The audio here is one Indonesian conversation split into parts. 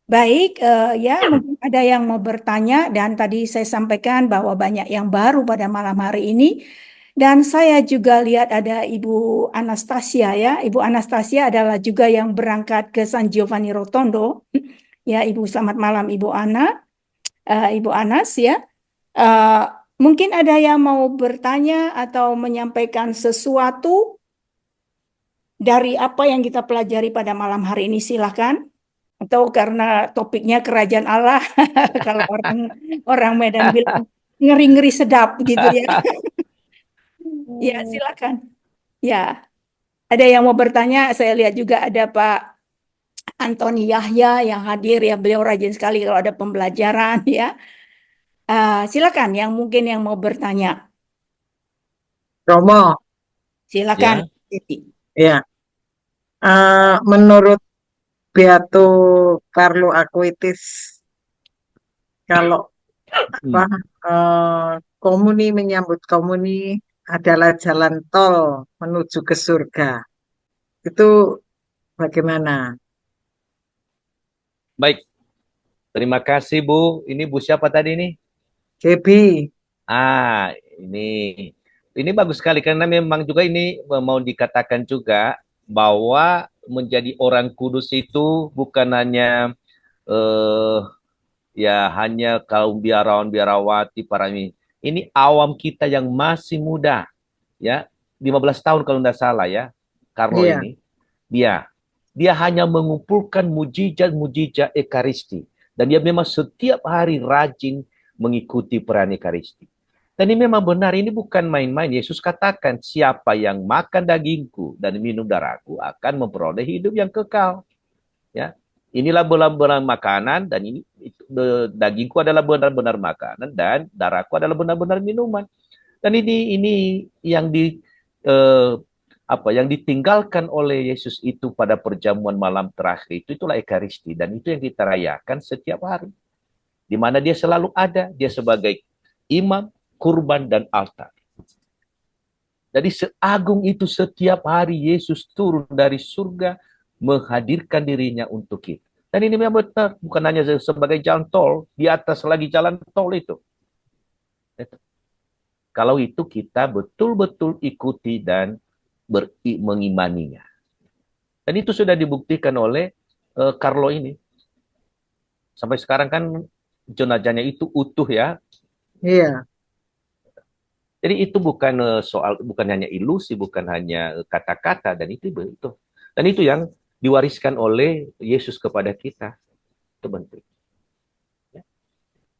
Baik, ya mungkin ada yang mau bertanya dan tadi saya sampaikan bahwa banyak yang baru pada malam hari ini dan saya juga lihat ada Ibu Anastasia ya. Ibu Anastasia adalah juga yang berangkat ke San Giovanni Rotondo. Ya, Ibu selamat malam Ibu Ana, Ibu Anas ya. Eh, Mungkin ada yang mau bertanya atau menyampaikan sesuatu dari apa yang kita pelajari pada malam hari ini silahkan. Atau karena topiknya kerajaan Allah, kalau orang orang Medan bilang ngeri-ngeri sedap gitu ya. Ya, silakan. Ya, ada yang mau bertanya? Saya lihat juga ada Pak Antoni Yahya yang hadir ya. Beliau rajin sekali kalau ada pembelajaran ya. Silakan yang mungkin yang mau bertanya. Romo, Silakan. Ya, Siti. ya, menurut Beato Carlo Acuitis, kalau apa hmm, komuni menyambut komuni adalah jalan tol menuju ke surga, itu bagaimana? baik. Terima kasih Bu. Ini Bu siapa tadi nih? Gebi, Ah, ini bagus sekali karena memang juga ini mau dikatakan juga bahwa menjadi orang kudus itu bukan hanya eh, ya hanya kaum biarawan biarawati para ini awam kita yang masih muda ya 15 tahun kalau tidak salah ya Carlo iya, ini dia hanya mengumpulkan mujizat-mujizat Ekaristi dan dia memang setiap hari rajin mengikuti perayaan Ekaristi. Dan ini memang benar, ini bukan main-main. Yesus katakan, siapa yang makan dagingku dan minum darahku akan memperoleh hidup yang kekal. Ya, inilah benar-benar makanan dan dagingku adalah benar-benar makanan dan darahku adalah benar-benar minuman. Dan ini yang eh, yang ditinggalkan oleh Yesus itu pada perjamuan malam terakhir itu itulah Ekaristi dan itu yang kita rayakan setiap hari. Di mana dia selalu ada, dia sebagai imam, kurban dan altar. Jadi seagung itu setiap hari Yesus turun dari surga menghadirkan dirinya untuk kita. Dan ini memang benar, bukan hanya sebagai jalan tol, di atas lagi jalan tol itu. Kalau itu kita betul-betul ikuti dan mengimaninya. Dan itu sudah dibuktikan oleh Carlo ini. Sampai sekarang kan jenazahnya itu utuh ya. iya, Jadi itu bukan bukan hanya ilusi, bukan hanya kata-kata dan itu betul. Dan itu yang diwariskan oleh Yesus kepada kita. Itu penting. Ya.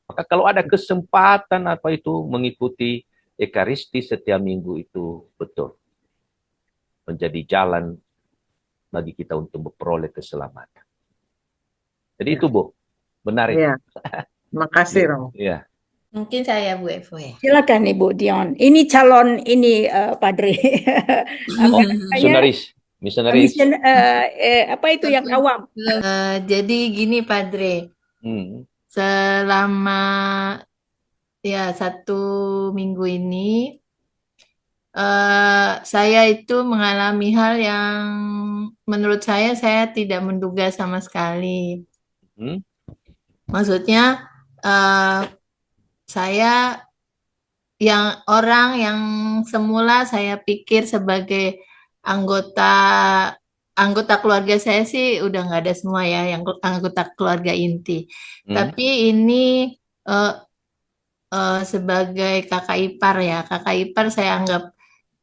Maka kalau ada kesempatan apa itu mengikuti Ekaristi setiap minggu itu betul menjadi jalan bagi kita untuk memperoleh keselamatan. Jadi iya, itu Bu, benar itu. iya. Makasih, Iya. Romo. Iya. Mungkin saya Bu Evo ya. Silakan Ibu Dion. Ini calon ini Padre. Apa Oh, namanya? misionaris, misionaris. Mission apa itu yang awam? Jadi gini Padre, Hmm. selama ya 1 minggu ini saya itu mengalami hal yang menurut saya tidak menduga sama sekali. Hmm. Maksudnya eh, saya orang yang semula saya pikir sebagai anggota anggota keluarga saya sih udah nggak ada semua ya yang anggota keluarga inti. Hmm. Tapi ini eh, sebagai kakak ipar ya, kakak ipar saya anggap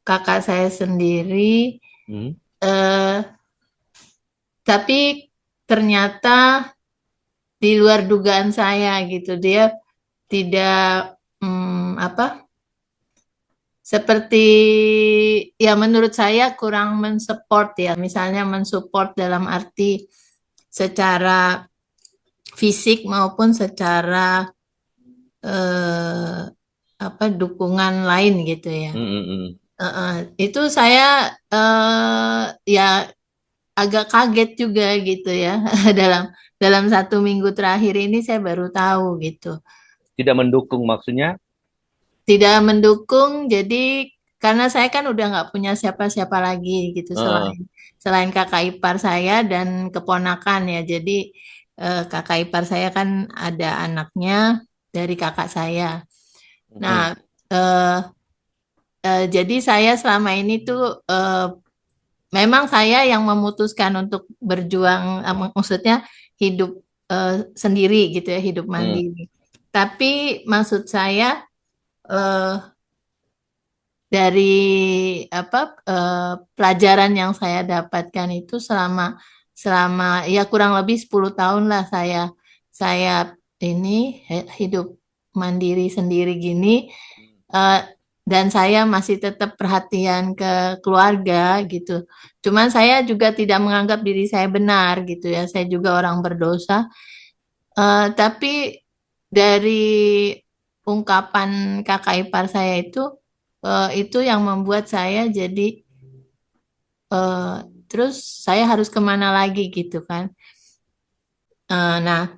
kakak saya sendiri. Hmm. eh, tapi ternyata di luar dugaan saya gitu, dia tidak apa seperti ya menurut saya kurang mensupport ya, misalnya mensupport dalam arti secara fisik maupun secara eh, apa dukungan lain gitu ya. Hmm. Hmm. Hmm. Itu saya ya agak kaget juga gitu ya dalam dalam 1 minggu terakhir ini saya baru tahu gitu. Tidak mendukung maksudnya. Tidak mendukung jadi karena saya kan udah nggak punya siapa-siapa lagi gitu Eh, selain selain kakak ipar saya dan keponakan ya jadi kakak ipar saya kan ada anaknya dari kakak saya. Nah, eh, jadi saya selama ini tuh memang saya yang memutuskan untuk berjuang, maksudnya hidup sendiri gitu ya, hidup mandiri. Tapi maksud saya dari pelajaran yang saya dapatkan itu selama selama ya kurang lebih 10 tahun lah saya ini hidup mandiri sendiri gini, eh, dan saya masih tetap perhatian ke keluarga gitu. Cuman saya juga tidak menganggap diri saya benar gitu ya. Saya juga orang berdosa. Tapi dari ungkapan kakak ipar saya itu yang membuat saya jadi eh, terus saya harus kemana lagi gitu kan. Nah,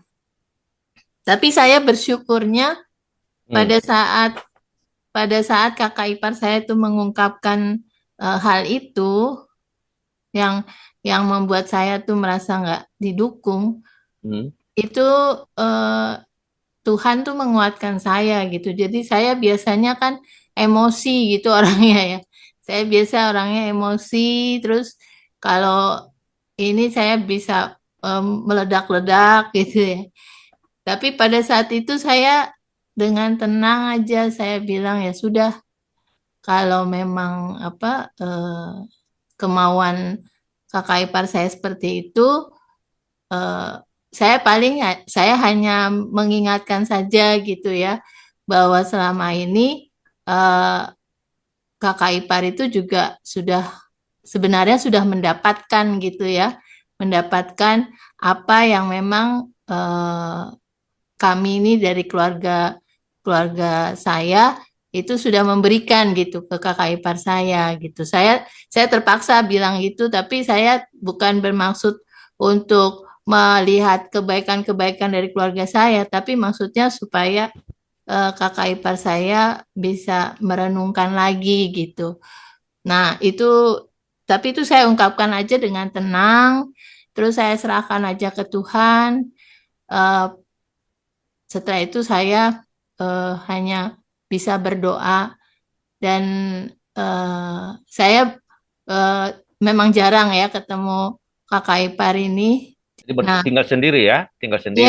tapi saya bersyukurnya pada saat pada saat kakak ipar saya itu mengungkapkan hal itu yang yang membuat saya tuh merasa nggak didukung, itu eh, Tuhan tuh menguatkan saya gitu. Jadi saya biasanya kan emosi gitu orangnya ya. Saya biasa orangnya emosi, terus kalau ini saya bisa meledak-ledak gitu ya. Tapi pada saat itu saya dengan tenang aja saya bilang ya sudah, kalau memang kemauan kakak ipar saya seperti itu, eh, saya hanya mengingatkan saja gitu ya, bahwa selama ini eh, kakak ipar itu juga sebenarnya sudah mendapatkan gitu ya, mendapatkan apa yang memang kami ini dari keluarga keluarga saya itu sudah memberikan gitu ke kakak ipar saya gitu. Saya terpaksa bilang gitu, tapi saya bukan bermaksud untuk melihat kebaikan-kebaikan dari keluarga saya, tapi maksudnya supaya kakak ipar saya bisa merenungkan lagi gitu. Nah, tapi itu saya ungkapkan aja dengan tenang, terus saya serahkan aja ke Tuhan. Eh, Setelah itu saya hanya bisa berdoa, dan saya eh, memang jarang ya ketemu kakak ipar ini. Jadi Nah, tinggal sendiri ya, tinggal iya, sendiri.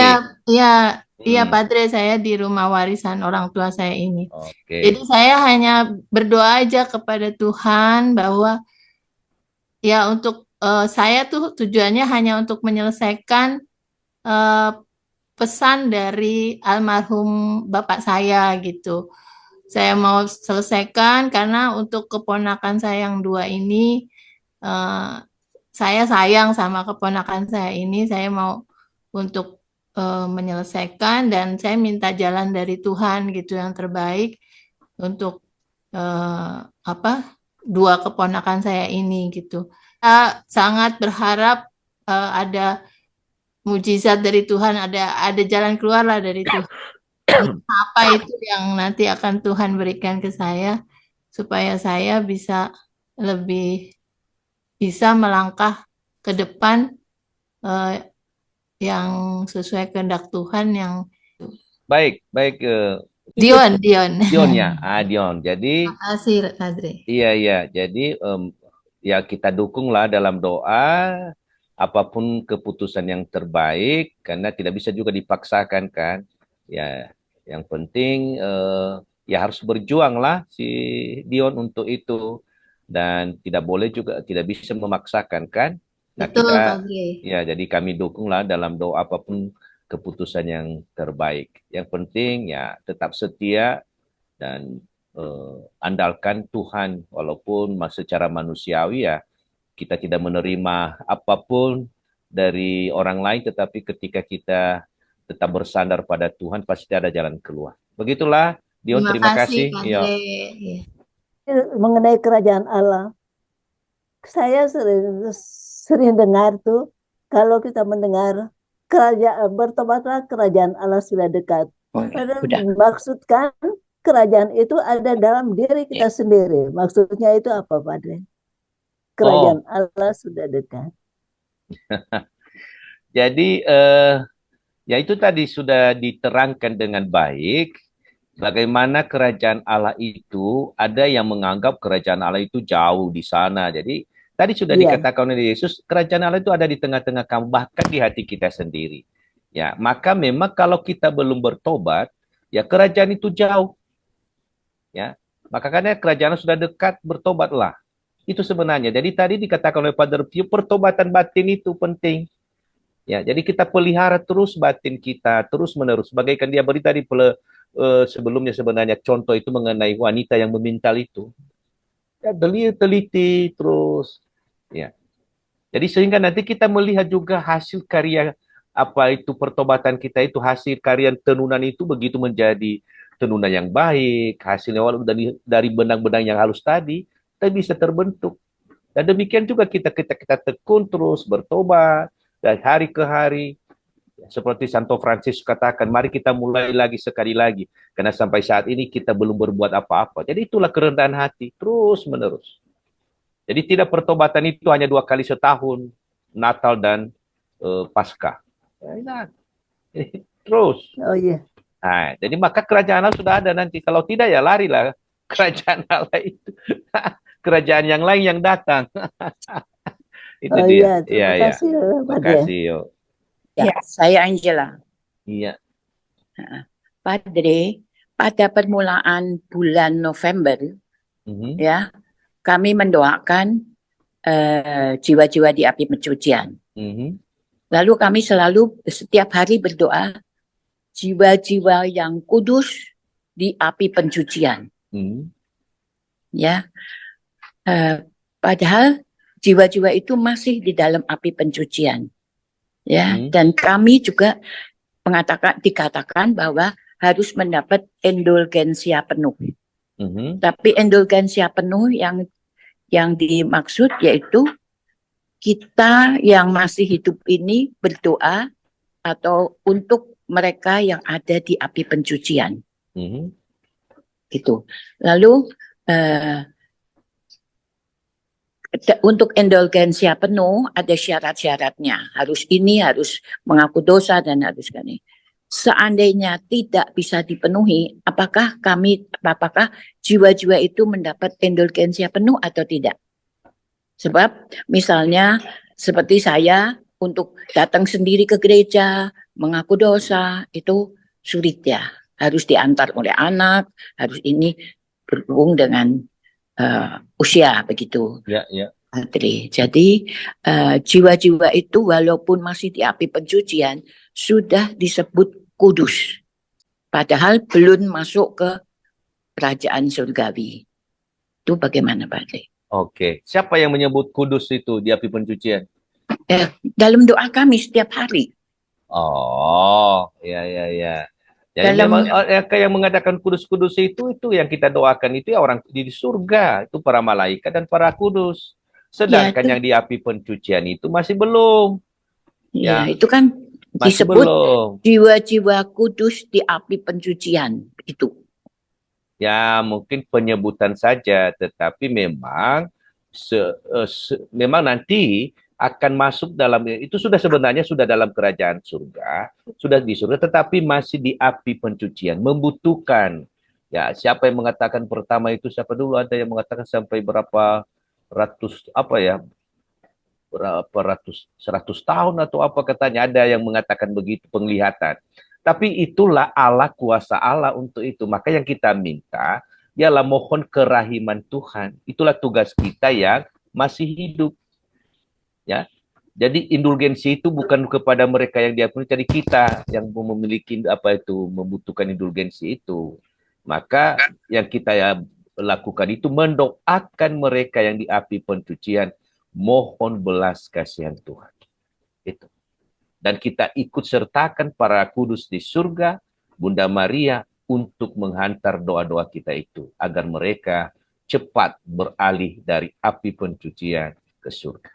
iya, iya, Padre, saya di rumah warisan orang tua saya ini. Oke. Jadi saya hanya berdoa aja kepada Tuhan bahwa ya untuk saya tuh tujuannya hanya untuk menyelesaikan eh, pesan dari almarhum bapak saya gitu. Saya mau selesaikan karena untuk keponakan saya yang dua ini, eh, saya sayang sama keponakan saya ini. Saya mau untuk menyelesaikan, dan saya minta jalan dari Tuhan gitu yang terbaik untuk eh, apa dua keponakan saya ini gitu. Saya sangat berharap ada mujizat dari Tuhan, ada jalan keluar lah dari Tuhan. Apa itu yang nanti akan Tuhan berikan ke saya supaya saya lebih bisa melangkah ke depan eh, yang sesuai kehendak Tuhan yang Baik, baik. Dion, Dion. Dion ya, Dion. Jadi, Terima kasih, Padre. iya. Jadi, ya kita dukunglah dalam doa apapun keputusan yang terbaik, karena tidak bisa juga dipaksakan kan. Ya, yang penting ya harus berjuanglah si Dion untuk itu, dan tidak bisa memaksakan kan. Nah, Betul, kita Padre. ya jadi kami dukunglah dalam doa apapun keputusan yang terbaik. Yang penting ya tetap setia dan andalkan Tuhan, walaupun secara manusiawi ya kita tidak menerima apapun dari orang lain, tetapi ketika kita tetap bersandar pada Tuhan pasti ada jalan keluar. Begitulah Dion, terima kasih. Padre. Mengenai kerajaan Allah, saya sering dengar tuh, kalau kita mendengar bertobatlah, kerajaan Allah sudah dekat. Padahal dimaksudkan kerajaan itu ada dalam diri kita sendiri. Maksudnya itu apa, Padre? Kerajaan Allah sudah dekat. Jadi Ya itu tadi sudah diterangkan dengan baik bagaimana kerajaan Allah itu ada yang menganggap kerajaan Allah itu jauh di sana. Jadi tadi sudah Iya, dikatakan oleh Yesus, kerajaan Allah itu ada di tengah-tengah kamu, bahkan di hati kita sendiri. Ya, maka memang kalau kita belum bertobat, ya kerajaan itu jauh, ya. Maka karena kerajaan Allah sudah dekat, bertobatlah. Itu sebenarnya. Jadi tadi dikatakan oleh Father Pio, pertobatan batin itu penting. Ya, jadi kita pelihara terus batin kita terus menerus. Bagaikan dia berita di sebelumnya sebenarnya contoh itu mengenai wanita yang memintal itu. Ya, teliti terus. Ya. Jadi sehingga nanti kita melihat juga hasil karya apa itu pertobatan kita itu hasil karya tenunan itu begitu menjadi tenunan yang baik, hasilnya walaupun dari benang-benang yang halus tadi, kita bisa terbentuk. Dan demikian juga kita tekun terus bertobat dari hari ke hari. Seperti Santo Francis katakan, mari kita mulai lagi sekali lagi. Karena sampai saat ini kita belum berbuat apa-apa. Jadi itulah kerendahan hati, terus menerus. Jadi tidak pertobatan itu hanya 2 kali setahun, Natal dan Paskah. Ya, terus. oh iya. Nah, jadi maka kerajaan Allah sudah ada nanti. Kalau tidak ya larilah kerajaan Allah itu. Kerajaan yang lain yang datang. Itu Oh dia. iya, Iya, terima iya. kasih Pak De. Makasih, yo. Ya, saya Angela. Iya. Padre, pada permulaan bulan November, Mhm. ya, kami mendoakan jiwa-jiwa di api pencucian. Mhm. Lalu kami selalu setiap hari berdoa jiwa-jiwa yang kudus di api pencucian. Mhm. Ya, padahal jiwa-jiwa itu masih di dalam api pencucian. Ya, dan kami juga dikatakan bahwa harus mendapat indulgensia penuh. Mhm. Tapi indulgensia penuh yang dimaksud yaitu kita yang masih hidup ini berdoa atau untuk mereka yang ada di api pencucian. Mhm. Gitu. Lalu untuk indulgensia penuh ada syarat-syaratnya. Harus ini, harus mengaku dosa dan harus ini. Seandainya tidak bisa dipenuhi, apakah jiwa-jiwa itu mendapat indulgensia penuh atau tidak? Sebab misalnya seperti saya untuk datang sendiri ke gereja, mengaku dosa, itu sulit ya. Harus diantar oleh anak, harus ini berhubung dengan usia begitu. Ya, ya. Jadi jiwa-jiwa itu walaupun masih di api pencucian sudah disebut kudus, padahal belum masuk ke kerajaan surgawi. Itu bagaimana Pak Adli? Oke. Siapa yang menyebut kudus itu di api pencucian? Dalam doa kami setiap hari. Oh, ya, ya, ya. Jadi memang yang mengatakan kudus-kudus itu yang kita doakan itu ya orang di surga, itu para malaikat dan para kudus. Sedangkan Ya, yang di api pencucian itu masih belum. Ya, itu kan masih disebut belum. Jiwa-jiwa kudus di api pencucian itu. Ya, mungkin penyebutan saja, tetapi memang memang nanti akan masuk dalam itu sebenarnya sudah dalam kerajaan surga, sudah di surga, tetapi masih di api pencucian, membutuhkan. Ya, siapa yang mengatakan pertama itu siapa dulu? Ada yang mengatakan sampai berapa ratus berapa ratus 100 tahun atau apa katanya, ada yang mengatakan begitu penglihatan. Tapi itulah Allah, kuasa Allah untuk itu. Maka yang kita minta ialah mohon kerahiman Tuhan. Itulah tugas kita yang masih hidup. Ya. Jadi indulgensi itu bukan kepada mereka yang diampuni, jadi kita yang memiliki membutuhkan indulgensi itu. Maka yang kita lakukan itu mendoakan mereka yang di api pencucian, mohon belas kasihan Tuhan. Itu. Dan kita ikut sertakan para kudus di surga, Bunda Maria, untuk menghantar doa-doa kita itu, agar mereka cepat beralih dari api pencucian ke surga.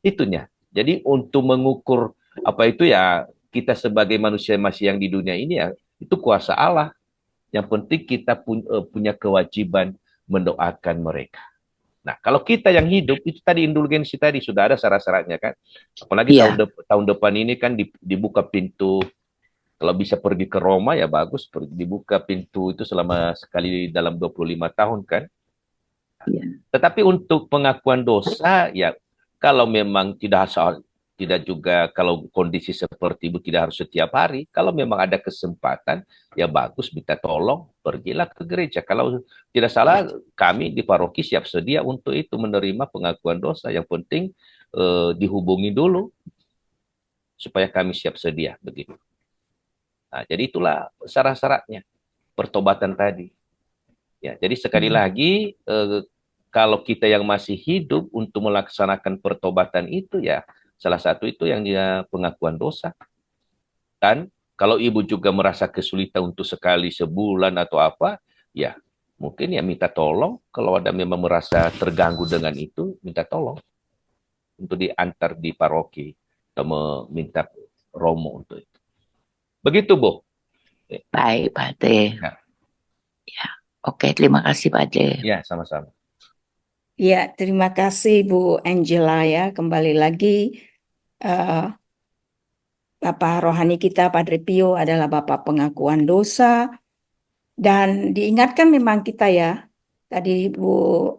Itunya. Jadi untuk mengukur apa itu ya, kita sebagai manusia masih yang di dunia ini ya, itu kuasa Allah. Yang penting kita punya kewajiban mendoakan mereka. Nah, kalau kita yang hidup, itu tadi indulgensi tadi sudah ada syarat-syaratnya kan. Apalagi tahun depan ini kan dibuka pintu Kalau bisa pergi ke Roma ya bagus, dibuka pintu itu selama sekali dalam 25 tahun kan. Iya. Tetapi untuk pengakuan dosa ya kalau memang tidak juga kalau kondisi seperti itu tidak harus setiap hari. Kalau memang ada kesempatan ya bagus minta tolong pergilah ke gereja. Kalau tidak salah kami di paroki siap sedia untuk itu menerima pengakuan dosa. Yang penting dihubungi dulu supaya kami siap sedia begitu. Nah, jadi itulah syarat-syaratnya pertobatan tadi. Ya, jadi sekali lagi kalau kita yang masih hidup untuk melaksanakan pertobatan itu ya salah satu itu yang dia pengakuan dosa. Dan kalau ibu juga merasa kesulitan untuk sekali sebulan atau apa, ya mungkin ya minta tolong. Kalau ada memang merasa terganggu dengan itu, minta tolong untuk diantar di paroki atau meminta romo untuk itu. Begitu, Bu. Baik, Pak Ade. Ya. Ya, oke, terima kasih Pak Ade. Ya, sama-sama. Ya, terima kasih Bu Angela ya. Kembali lagi Bapak rohani kita Padre Pio adalah Bapak pengakuan dosa. Dan diingatkan memang kita ya, tadi Bu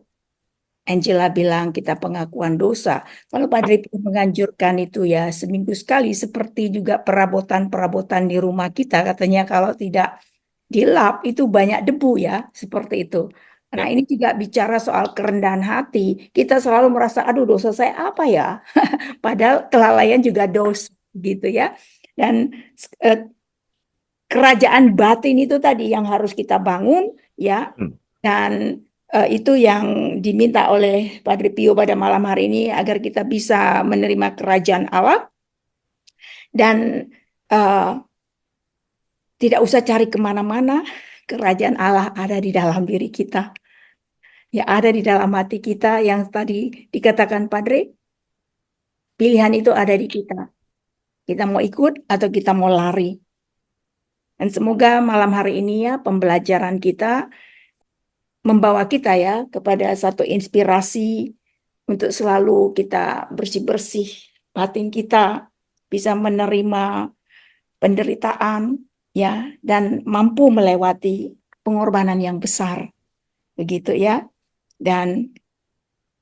Angela bilang kita pengakuan dosa. Kalau Padre Pio menganjurkan itu ya seminggu sekali, seperti juga perabotan-perabotan di rumah kita. Katanya kalau tidak dilap itu banyak debu ya, seperti itu. Nah ini juga bicara soal kerendahan hati. Kita selalu merasa, aduh dosa saya apa ya? Padahal kelalaian juga dosa gitu ya. Dan kerajaan batin itu tadi yang harus kita bangun ya. Dan itu yang diminta oleh Padre Pio pada malam hari ini agar kita bisa menerima kerajaan Allah dan tidak usah cari kemana-mana. Kerajaan Allah ada di dalam diri kita. Ya ada di dalam hati kita yang tadi dikatakan Padre. Pilihan itu ada di kita. Kita mau ikut atau kita mau lari. Dan semoga malam hari ini ya pembelajaran kita membawa kita ya kepada satu inspirasi untuk selalu kita bersih-bersih batin kita, bisa menerima penderitaan ya dan mampu melewati pengorbanan yang besar. Begitu ya. Dan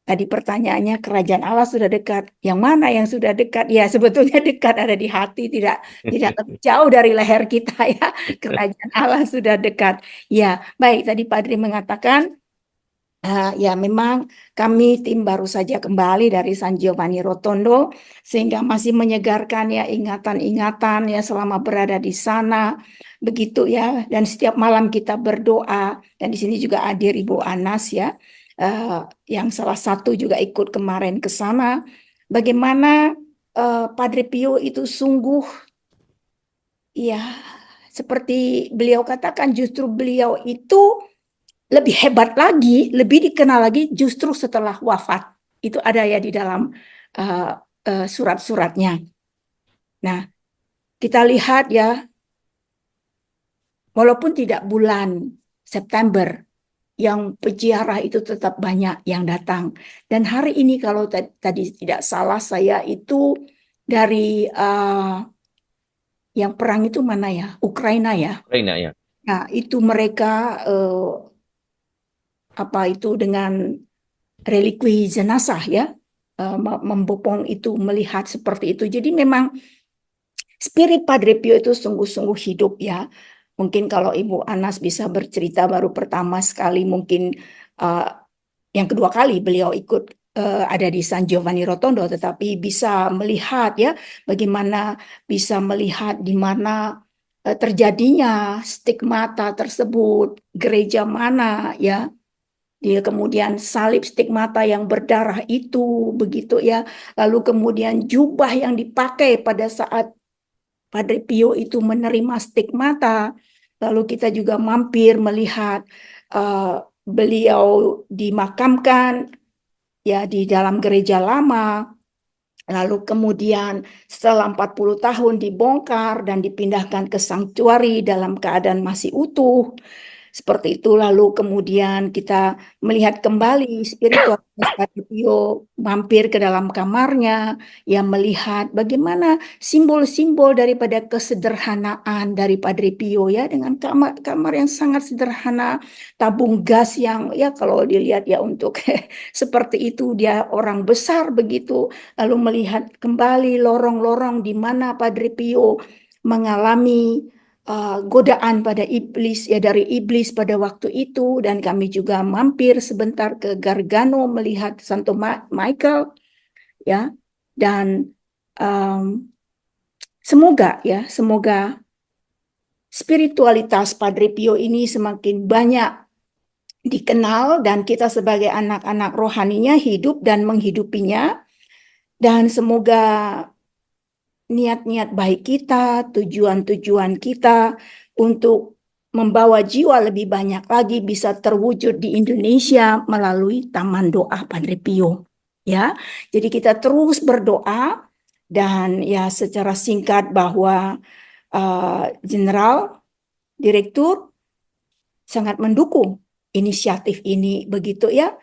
tadi pertanyaannya kerajaan Allah sudah dekat. Yang mana yang sudah dekat? Ya sebetulnya dekat ada di hati, tidak lebih jauh dari leher kita ya. Kerajaan Allah sudah dekat. Ya, baik tadi Padre mengatakan ya memang kami tim baru saja kembali dari San Giovanni Rotondo sehingga masih menyegarkan ya ingatan-ingatan ya selama berada di sana begitu ya dan setiap malam kita berdoa dan di sini juga hadir Ibu Anas ya yang salah satu juga ikut kemarin ke sana bagaimana Padre Pio itu sungguh ya seperti beliau katakan justru beliau itu lebih hebat lagi, lebih dikenal lagi justru setelah wafat. Itu ada ya di dalam surat-suratnya. Nah, kita lihat ya, walaupun tidak bulan September, yang peziarah itu tetap banyak yang datang. Dan hari ini kalau tadi tidak salah saya itu dari yang perang itu mana ya? Ukraina ya? Ukraina ya. Nah, itu mereka apa itu dengan relikwi jenazah ya membopong itu melihat seperti itu jadi memang spirit Padre Pio itu sungguh-sungguh hidup ya mungkin kalau Ibu Anas bisa bercerita baru pertama sekali mungkin yang kedua kali beliau ikut ada di San Giovanni Rotondo tetapi bisa melihat ya bagaimana bisa melihat di mana terjadinya stigmata tersebut gereja mana ya dia kemudian salib stigmata yang berdarah itu begitu ya lalu kemudian jubah yang dipakai pada saat Padre Pio itu menerima stigmata lalu kita juga mampir melihat beliau dimakamkan ya di dalam gereja lama lalu kemudian setelah 40 tahun dibongkar dan dipindahkan ke sanktuari dalam keadaan masih utuh seperti itu. Lalu kemudian kita melihat kembali spiritualitas Padre Pio, mampir ke dalam kamarnya, ya melihat bagaimana simbol-simbol daripada kesederhanaan dari Padre Pio, ya, dengan kamar yang sangat sederhana, tabung gas yang ya kalau dilihat ya untuk seperti itu, dia orang besar begitu. Lalu melihat kembali lorong-lorong di mana Padre Pio mengalami godaan pada iblis, ya, dari iblis pada waktu itu. Dan kami juga mampir sebentar ke Gargano melihat Santo Michael, ya. Dan semoga spiritualitas Padre Pio ini semakin banyak dikenal dan kita sebagai anak-anak rohaninya hidup dan menghidupinya. Dan semoga niat-niat baik kita, tujuan-tujuan kita untuk membawa jiwa lebih banyak lagi bisa terwujud di Indonesia melalui Taman Doa Padre Pio. Ya, jadi kita terus berdoa. Dan ya secara singkat bahwa General Direktur sangat mendukung inisiatif ini begitu, ya.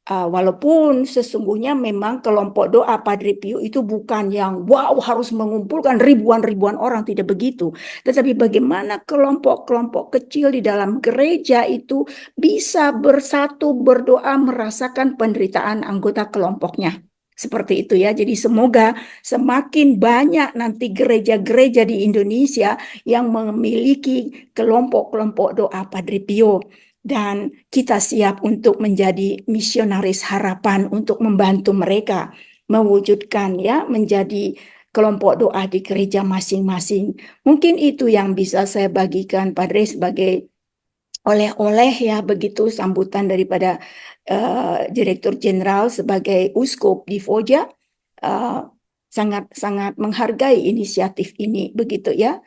Walaupun sesungguhnya memang kelompok doa Padre Pio itu bukan yang wow harus mengumpulkan ribuan-ribuan orang, tidak begitu. Tetapi bagaimana kelompok-kelompok kecil di dalam gereja itu bisa bersatu berdoa merasakan penderitaan anggota kelompoknya. Seperti itu, ya. Jadi semoga semakin banyak nanti gereja-gereja di Indonesia yang memiliki kelompok-kelompok doa Padre Pio. Dan kita siap untuk menjadi misionaris harapan untuk membantu mereka mewujudkan, ya, menjadi kelompok doa di gereja masing-masing. Mungkin itu yang bisa saya bagikan Padre sebagai oleh-oleh, ya, begitu sambutan daripada Direktur Jenderal sebagai Uskup di Foggia. Sangat-sangat menghargai inisiatif ini begitu, ya.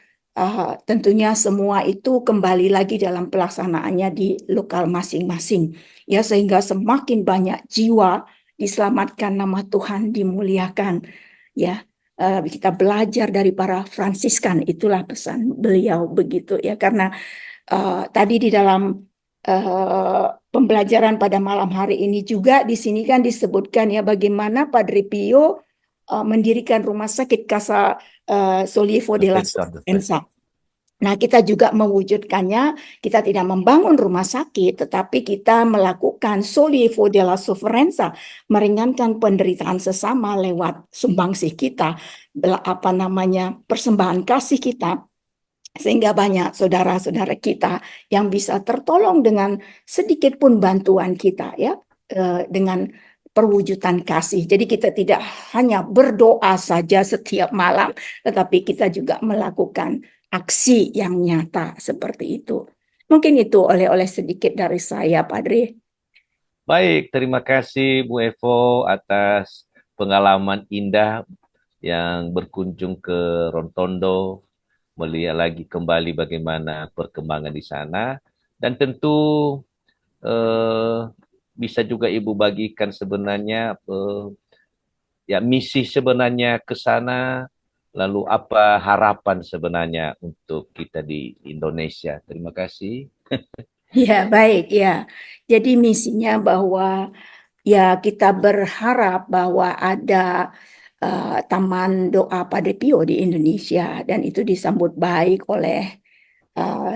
Tentunya semua itu kembali lagi dalam pelaksanaannya di lokal masing-masing, ya, sehingga semakin banyak jiwa diselamatkan, nama Tuhan dimuliakan, ya. Kita belajar dari para Fransiskan, itulah pesan beliau begitu, ya. Karena tadi di dalam pembelajaran pada malam hari ini juga di sini kan disebutkan, ya, bagaimana Padre Pio mendirikan rumah sakit Casa Sollievo della Sofferenza. Nah, kita juga mewujudkannya, kita tidak membangun rumah sakit, tetapi kita melakukan Sollievo della Sofferenza, meringankan penderitaan sesama lewat sumbangsih kita, persembahan kasih kita, sehingga banyak saudara-saudara kita yang bisa tertolong dengan sedikit pun bantuan kita, ya, dengan perwujudan kasih. Jadi kita tidak hanya berdoa saja setiap malam, tetapi kita juga melakukan aksi yang nyata seperti itu. Mungkin itu oleh-oleh sedikit dari saya, Padre. Baik, terima kasih Bu Evo atas pengalaman indah yang berkunjung ke Rotondo, melihat lagi kembali bagaimana perkembangan di sana. Dan tentu bisa juga Ibu bagikan sebenarnya ya misi sebenarnya ke sana, lalu apa harapan sebenarnya untuk kita di Indonesia. Terima kasih. Ya, baik, ya. Jadi misinya bahwa, ya, kita berharap bahwa ada Taman Doa Padre Pio di Indonesia, dan itu disambut baik oleh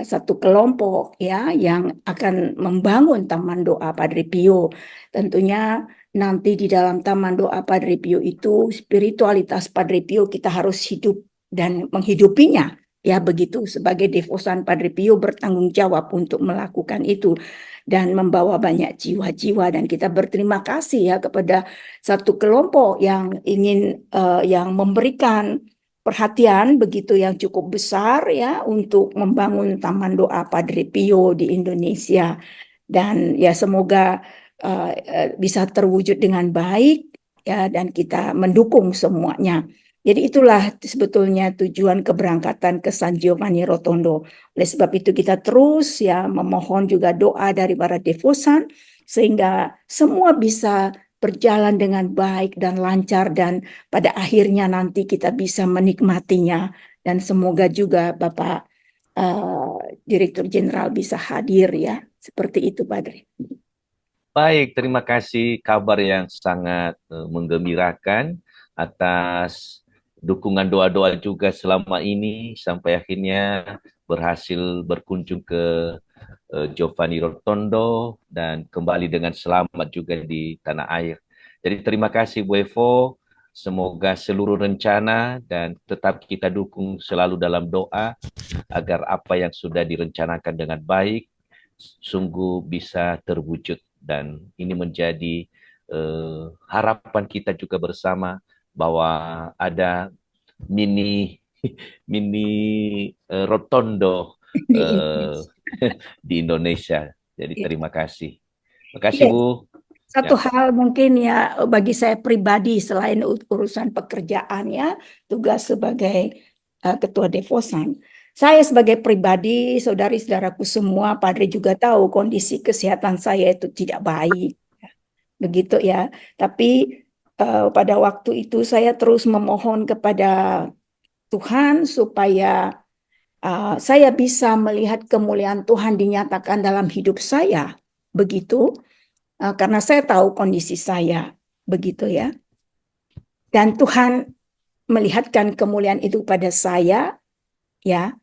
satu kelompok, ya, yang akan membangun Taman Doa Padre Pio. Tentunya nanti di dalam Taman Doa Padre Pio itu spiritualitas Padre Pio kita harus hidup dan menghidupinya, ya, begitu. Sebagai devosan Padre Pio bertanggung jawab untuk melakukan itu dan membawa banyak jiwa-jiwa. Dan kita berterima kasih, ya, kepada satu kelompok yang ingin yang memberikan perhatian begitu yang cukup besar, ya, untuk membangun Taman Doa Padre Pio di Indonesia. Dan ya semoga bisa terwujud dengan baik, ya, dan kita mendukung semuanya. Jadi itulah sebetulnya tujuan keberangkatan ke San Giovanni Rotondo. Oleh sebab itu kita terus, ya, memohon juga doa dari para devosan sehingga semua bisa berjalan dengan baik dan lancar, dan pada akhirnya nanti kita bisa menikmatinya. Dan semoga juga Bapak Direktur Jenderal bisa hadir ya. Seperti itu, Padre. Baik, terima kasih kabar yang sangat menggembirakan atas dukungan doa-doa juga selama ini sampai akhirnya berhasil berkunjung ke Giovanni Rotondo dan kembali dengan selamat juga di tanah air. Jadi terima kasih Bu Evo, semoga seluruh rencana dan tetap kita dukung selalu dalam doa agar apa yang sudah direncanakan dengan baik sungguh bisa terwujud, dan ini menjadi harapan kita juga bersama bahwa ada mini mini rotondo di Indonesia. Jadi terima kasih. Terima kasih Bu. Satu hal mungkin ya bagi saya pribadi selain urusan pekerjaan ya, tugas sebagai ketua devosan. Saya sebagai pribadi, saudari-saudaraku semua, Padre juga tahu kondisi kesehatan saya itu tidak baik. Begitu ya. Tapi pada waktu itu saya terus memohon kepada Tuhan supaya saya bisa melihat kemuliaan Tuhan dinyatakan dalam hidup saya. Begitu. Karena saya tahu kondisi saya, begitu ya. Dan Tuhan melihatkan kemuliaan itu pada saya, ya.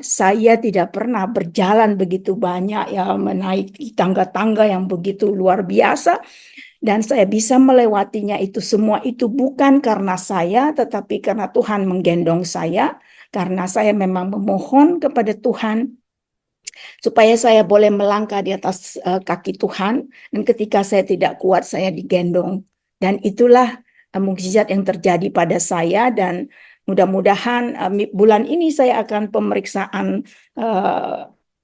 Saya tidak pernah berjalan begitu banyak, ya, menaiki tangga-tangga yang begitu luar biasa, dan saya bisa melewatinya itu semua itu bukan karena saya, tetapi karena Tuhan menggendong saya, karena saya memang memohon kepada Tuhan supaya saya boleh melangkah di atas kaki Tuhan, dan ketika saya tidak kuat saya digendong, dan itulah mukjizat yang terjadi pada saya. Dan mudah-mudahan bulan ini saya akan pemeriksaan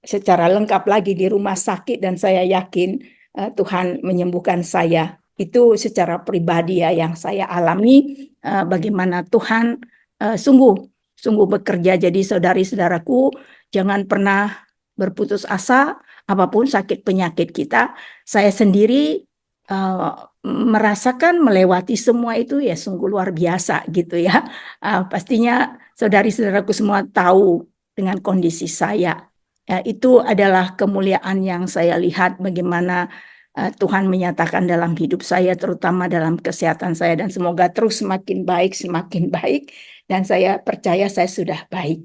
secara lengkap lagi di rumah sakit, dan saya yakin Tuhan menyembuhkan saya. Itu secara pribadi ya yang saya alami, bagaimana Tuhan sungguh bekerja. Jadi saudari-saudaraku, jangan pernah berputus asa apapun sakit penyakit kita. Saya sendiri merasakan melewati semua itu ya sungguh luar biasa gitu ya. Pastinya saudari-saudaraku semua tahu dengan kondisi saya. Itu adalah kemuliaan yang saya lihat bagaimana Tuhan menyatakan dalam hidup saya, terutama dalam kesehatan saya, dan semoga terus semakin baik, dan saya percaya saya sudah baik.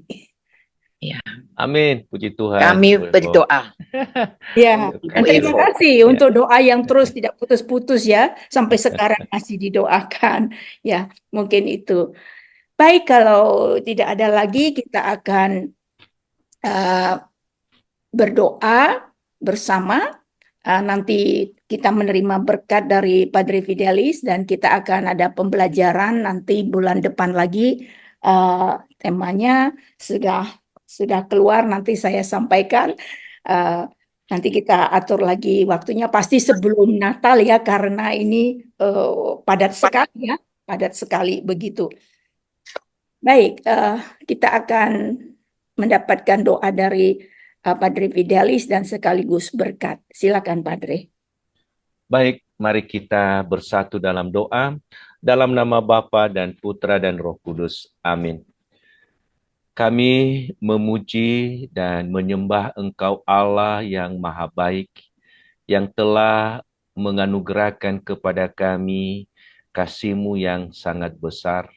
Ya. Amin, puji Tuhan. Kami berdoa. Ya, dan terima kasih untuk doa yang terus tidak putus-putus ya, sampai sekarang masih didoakan. Ya, mungkin itu. Baik, kalau tidak ada lagi, kita akan berdoa bersama. Nanti kita menerima berkat dari Padre Fidelis, dan kita akan ada pembelajaran nanti bulan depan lagi. Temanya sudah keluar, nanti saya sampaikan. Nanti kita atur lagi waktunya, pasti sebelum Natal ya, karena ini padat sekali begitu. Baik, kita akan mendapatkan doa dari Padre Fidelis dan sekaligus berkat. Silakan Padre. Baik, mari kita bersatu dalam doa. Dalam nama Bapa dan Putra dan Roh Kudus. Amin. Kami memuji dan menyembah Engkau Allah yang Maha Baik, yang telah menganugerahkan kepada kami kasih-Mu yang sangat besar,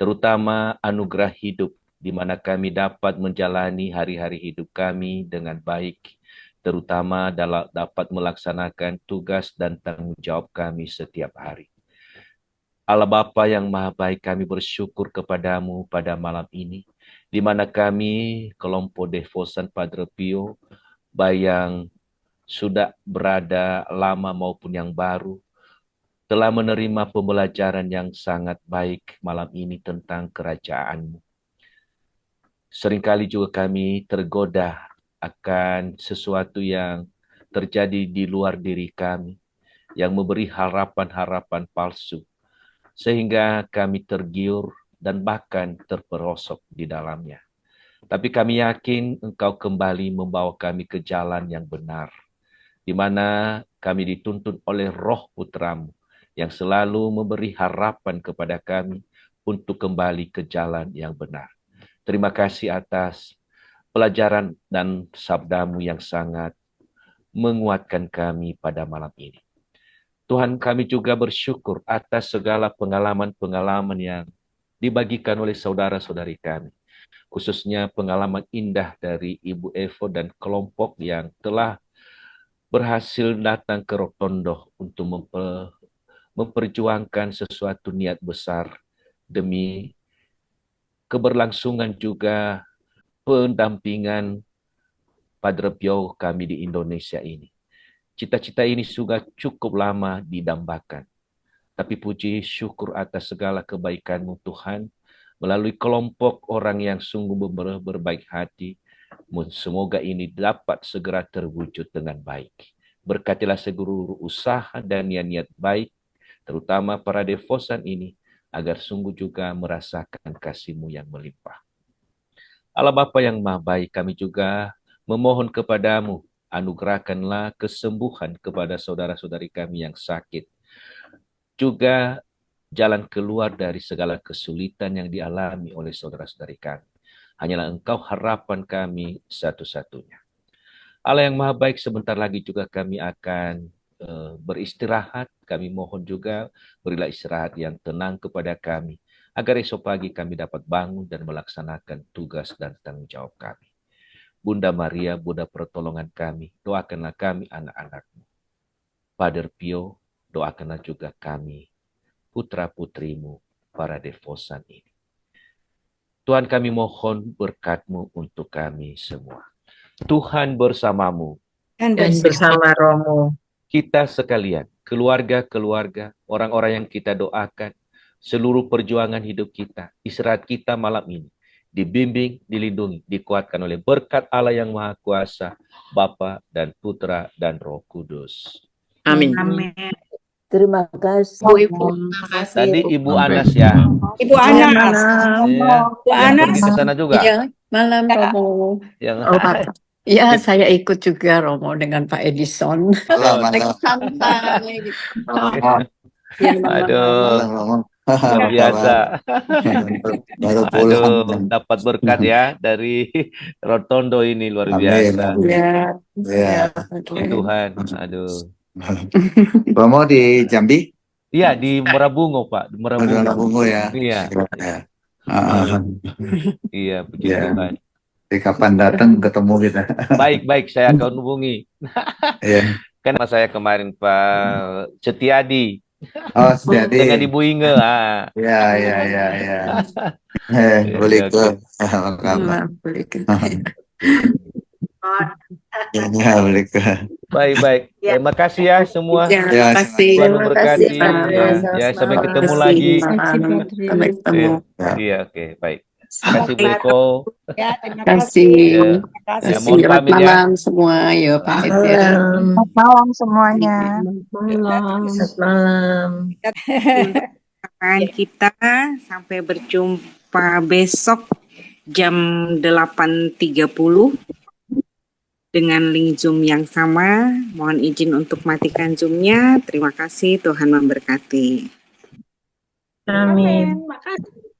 terutama anugerah hidup, di mana kami dapat menjalani hari-hari hidup kami dengan baik, terutama dapat melaksanakan tugas dan tanggung jawab kami setiap hari. Allah Bapa yang Maha Baik, kami bersyukur kepadamu pada malam ini, di mana kami, kelompok devosan Padre Pio, baik yang sudah berada lama maupun yang baru, telah menerima pembelajaran yang sangat baik malam ini tentang kerajaan-Mu. Seringkali juga kami tergoda akan sesuatu yang terjadi di luar diri kami, yang memberi harapan-harapan palsu, sehingga kami tergiur dan bahkan terperosok di dalamnya. Tapi kami yakin Engkau kembali membawa kami ke jalan yang benar, di mana kami dituntun oleh Roh Putra-Mu yang selalu memberi harapan kepada kami untuk kembali ke jalan yang benar. Terima kasih atas pelajaran dan sabdamu yang sangat menguatkan kami pada malam ini. Tuhan, kami juga bersyukur atas segala pengalaman-pengalaman yang dibagikan oleh saudara-saudari kami. Khususnya pengalaman indah dari Ibu Evo dan kelompok yang telah berhasil datang ke Rotondo untuk memperjuangkan sesuatu niat besar demi keberlangsungan juga pendampingan Padre Pio kami di Indonesia ini. Cita-cita ini sudah cukup lama didambakan. Tapi puji syukur atas segala kebaikan-Mu Tuhan, melalui kelompok orang yang sungguh berbaik hati, semoga ini dapat segera terwujud dengan baik. Berkatilah seluruh usaha dan niat-niat baik, terutama para devosan ini, agar sungguh juga merasakan kasih-Mu yang melimpah. Allah Bapa yang Maha Baik, kami juga memohon kepadamu, anugerahkanlah kesembuhan kepada saudara-saudari kami yang sakit. Juga jalan keluar dari segala kesulitan yang dialami oleh saudara-saudari kami. Hanyalah Engkau harapan kami satu-satunya. Allah yang Maha Baik, sebentar lagi juga kami akan beristirahat. Kami mohon juga berilah istirahat yang tenang kepada kami, agar esok pagi kami dapat bangun dan melaksanakan tugas dan tanggung jawab kami. Bunda Maria, Bunda pertolongan kami, doakanlah kami anak-anak-Mu. Padre Pio, doakanlah juga kami, putra-putrimu, para devosan ini. Tuhan, kami mohon berkat-Mu untuk kami semua. Tuhan bersamamu. Dan Dan bersama Romo. Kita sekalian, keluarga-keluarga, orang-orang yang kita doakan, seluruh perjuangan hidup kita, istirahat kita malam ini, dibimbing, dilindungi, dikuatkan oleh berkat Allah yang Maha Kuasa, Bapa dan Putra dan Roh Kudus. Amin. Amin. Terima kasih. Bu Ibu. Terima kasih. Tadi Ibu Anas ya. Ibu Anas. Iya. Bu Yang Anas. pergi ke sana juga. Iya, malam Ya. Romo. Yang Oh, Pak. Ya, saya ikut juga Romo dengan Pak Edison. Lagi santai. Ya, Aduh, luar biasa. Baru pulang. Aduh, dapat berkat ya dari Rotondo ini, luar Amin, biasa. amin. Ya, Ya. Puji Tuhan. Aduh. Romo di Jambi? Iya, di Merabungo, Pak. Di Di Merabungo. Bungo ya. Iya. Ya. Ah, Iya, puji Ya. Tuhan. Jadi kapan datang ketemu kita? Baik, saya akan hubungi. Ya. Kan saya kemarin Pak Setiadi Oh, Setiadi. dengan Ibu Inge. Ah. Ya. Boleh Oke, ke? oke. Apa kabar? boleh ke. Ya, boleh ke. Baik. Terima kasih ya semua. Ya, Ya, terima kasih. Tuhan memberkati. Sama-sama. Ya, sampai ketemu Terima lagi. kasih. Sampai ketemu. Iya, oke, baik. Terima kasih Bu Eko. Ya, terima Terima kasih. kasih. Ya. Terima kasih. Ya, mohon Selamat pamit ya. malam semua. Yo, pamit ya. Selamat malam semuanya. Malam. Malam. Kan kita sampai berjumpa besok jam 8.30 dengan link Zoom yang sama. Mohon izin untuk matikan Zoom-nya. Terima kasih, Tuhan memberkati. Amin. Makasih.